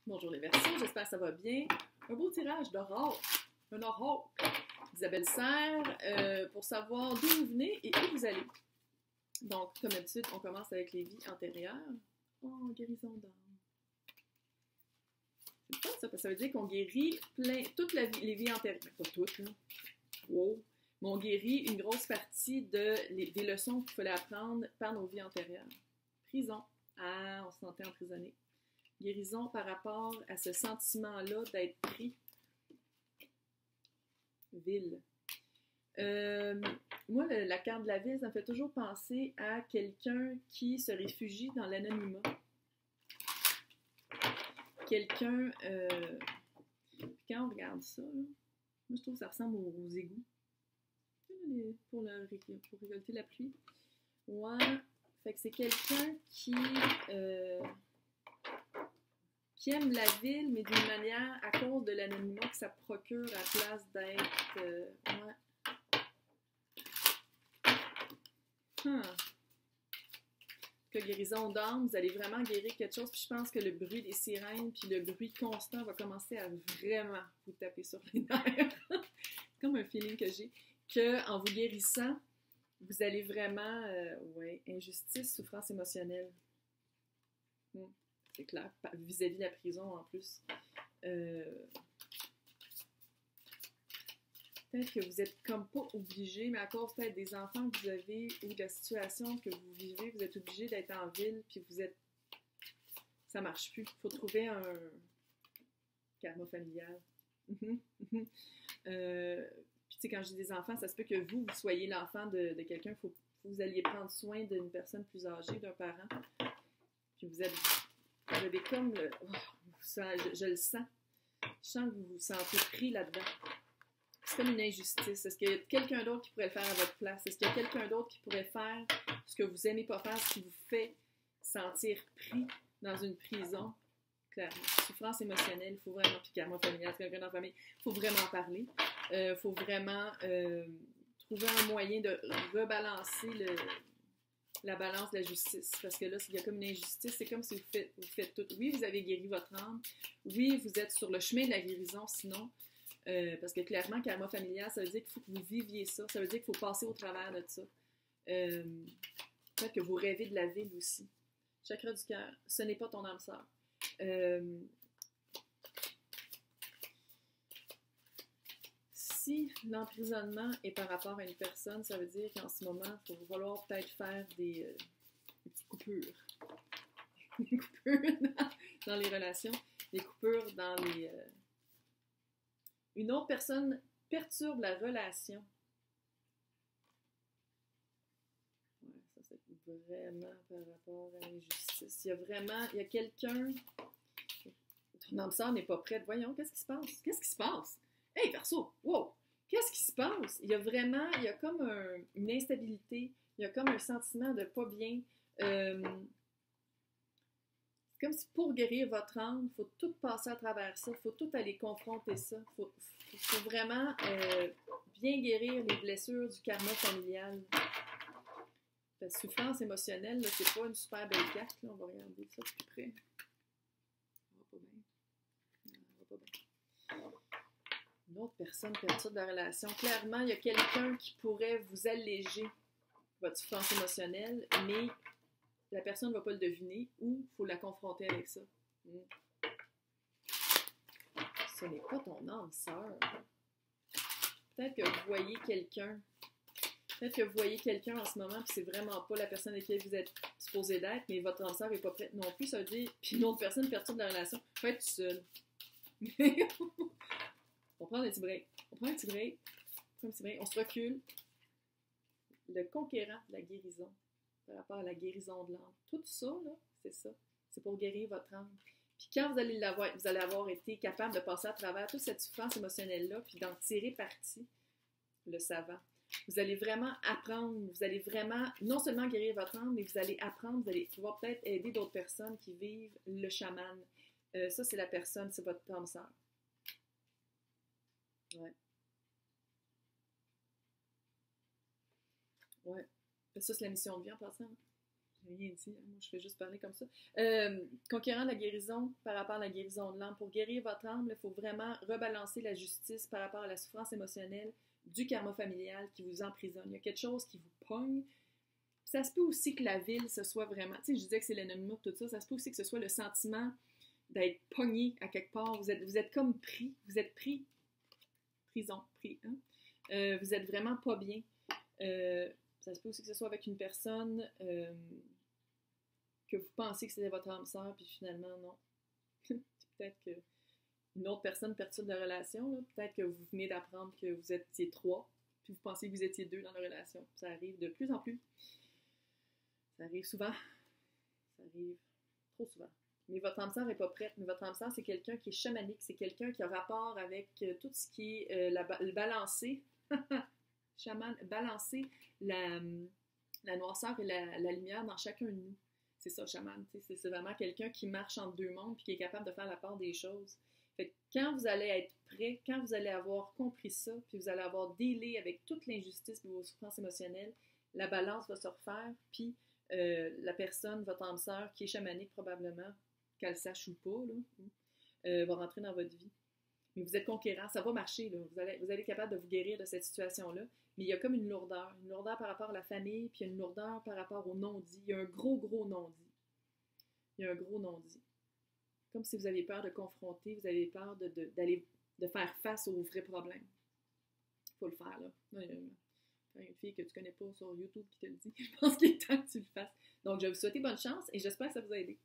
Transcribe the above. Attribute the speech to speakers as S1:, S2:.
S1: Bonjour les Verseaux, j'espère que ça va bien. Un beau tirage d'aurore, un aurore d'Isabelle Serre pour savoir d'où vous venez et où vous allez. Donc, comme d'habitude, on commence avec les vies antérieures. Oh, guérison d'âme. C'est pas ça, parce que ça veut dire qu'on guérit toute les vies antérieures. Mais pas toutes, là. Wow. Mais on guérit une grosse partie des leçons qu'il fallait apprendre par nos vies antérieures. Prison. Ah, on se sentait emprisonné. Guérison par rapport à ce sentiment-là d'être pris. Ville. Moi, la carte de la ville, ça me fait toujours penser à quelqu'un qui se réfugie dans l'anonymat. Quelqu'un... quand on regarde ça, là, moi, je trouve que ça ressemble aux égouts. Pour récolter la pluie. Ouais. Fait que c'est quelqu'un qui aime la ville, mais d'une manière, à cause de l'anonymat que ça procure à place d'être... ouais. Que guérison d'âme, vous allez vraiment guérir quelque chose, puis je pense que le bruit des sirènes, puis le bruit constant va commencer à vraiment vous taper sur les nerfs. Comme un feeling que j'ai, qu'en vous guérissant, vous allez vraiment... ouais, injustice, souffrance émotionnelle. C'est clair, vis-à-vis de la prison en plus. Peut-être que vous êtes comme pas obligé, mais à cause peut-être des enfants que vous avez ou de la situation que vous vivez, vous êtes obligé d'être en ville, puis vous êtes... Ça marche plus. Il faut trouver un karma familial. Puis tu sais, quand je dis des enfants, ça se peut que vous soyez l'enfant de quelqu'un, il faut que vous alliez prendre soin d'une personne plus âgée, d'un parent. Puis vous avez comme le... Oh, je le sens. Je sens que vous vous sentez pris là-dedans. C'est comme une injustice. Est-ce qu'il y a quelqu'un d'autre qui pourrait le faire à votre place? Est-ce qu'il y a quelqu'un d'autre qui pourrait faire ce que vous n'aimez pas faire, ce qui vous fait sentir pris dans une prison? Clairement. Souffrance émotionnelle, il faut vraiment... Puis karma familial, c'est quelqu'un dans la famille, il faut vraiment parler. Il faut vraiment trouver un moyen de rebalancer la balance de la justice. Parce que là, s'il y a comme une injustice, c'est comme si vous faites tout. Oui, vous avez guéri votre âme. Oui, vous êtes sur le chemin de la guérison, sinon... parce que clairement, karma familial, ça veut dire qu'il faut que vous viviez ça. Ça veut dire qu'il faut passer au travers de ça. Peut-être que vous rêvez de la ville aussi. Chakra du cœur, ce n'est pas ton âme sœur. Si l'emprisonnement est par rapport à une personne, ça veut dire qu'en ce moment, il va falloir peut-être faire des petites coupures. Des coupures dans les relations, des coupures dans les... Une autre personne perturbe la relation. Ouais, ça c'est vraiment par rapport à l'injustice. Il y a quelqu'un... Ton âme sœur n'est pas prête. Voyons, qu'est-ce qui se passe? Qu'est-ce qui se passe? Hey, Verseau! Wow! Qu'est-ce qui se passe? Il y a comme une instabilité. Il y a comme un sentiment de pas bien. C'est comme si pour guérir votre âme, il faut tout passer à travers ça. Il faut tout aller confronter ça. Il faut vraiment bien guérir les blessures du karma familial. La souffrance émotionnelle, là, c'est pas une super belle carte. Là. On va regarder ça de plus près. Ça va pas bien. Non, ça va pas bien. Une autre personne perturbe la relation. Clairement, il y a quelqu'un qui pourrait vous alléger votre souffrance émotionnelle, mais la personne ne va pas le deviner ou il faut la confronter avec ça. Ce n'est pas ton âme sœur. Peut-être que vous voyez quelqu'un. Peut-être que vous voyez quelqu'un en ce moment, puis c'est vraiment pas la personne avec qui vous êtes supposé d'être, mais votre âme sœur n'est pas prête non plus. Ça veut dire, puis une autre personne perturbe la relation. Il faut être tout seul. On prend un petit break. On se recule. Le conquérant de la guérison, par rapport à la guérison de l'âme. Tout ça, là, c'est ça. C'est pour guérir votre âme. Puis quand vous allez avoir été capable de passer à travers toute cette souffrance émotionnelle-là, puis d'en tirer parti, le savant, vous allez vraiment apprendre, vous allez vraiment non seulement guérir votre âme, mais vous allez apprendre, vous allez pouvoir peut-être aider d'autres personnes qui vivent le chaman. Ça, c'est la personne, c'est votre âme sœur. Ouais. Ouais. Ça, c'est la mission de vie en passant. J'ai rien dit, hein. Moi je fais juste parler comme ça. Conquérant la guérison par rapport à la guérison de l'âme. Pour guérir votre âme, il faut vraiment rebalancer la justice par rapport à la souffrance émotionnelle du karma familial qui vous emprisonne. Il y a quelque chose qui vous pogne. Ça se peut aussi que la ville, ce soit vraiment... Tu sais, je disais que c'est l'anonymat, tout ça. Ça se peut aussi que ce soit le sentiment d'être pogné à quelque part. Vous êtes comme pris. Vous êtes pris. Prison, pris, hein? Vous êtes vraiment pas bien. Ça se peut aussi que ce soit avec une personne que vous pensez que c'était votre âme sœur, puis finalement, non. Peut-être qu'une autre personne perturbe la relation. Là. Peut-être que vous venez d'apprendre que vous étiez 3, puis vous pensez que vous étiez 2 dans la relation. Ça arrive de plus en plus. Ça arrive souvent. Ça arrive trop souvent. Mais votre âme sœur n'est pas prête. Mais votre âme sœur, c'est quelqu'un qui est chamanique. C'est quelqu'un qui a rapport avec tout ce qui est le balancer. Chaman, balancer la noirceur et la lumière dans chacun de nous. C'est ça, chaman. C'est vraiment quelqu'un qui marche entre deux mondes et qui est capable de faire la part des choses. Fait que quand vous allez être prêt, quand vous allez avoir compris ça, puis vous allez avoir dealé avec toute l'injustice et vos souffrances émotionnelles, la balance va se refaire, puis la personne, votre âme sœur, qui est chamanique probablement, qu'elle sache ou pas, là, va rentrer dans votre vie. Mais vous êtes conquérant, ça va marcher, là. Vous allez être capable de vous guérir de cette situation-là. Mais il y a comme une lourdeur par rapport à la famille, puis il y a une lourdeur par rapport au non-dit. Il y a un gros non-dit. Il y a un gros non-dit. Comme si vous aviez peur de confronter, vous avez peur de faire face aux vrais problèmes. Il faut le faire, là. Il y a une fille que tu connais pas sur YouTube qui te le dit. Je pense qu'il est temps que tu le fasses. Donc, je vais vous souhaiter bonne chance et j'espère que ça vous a aidé.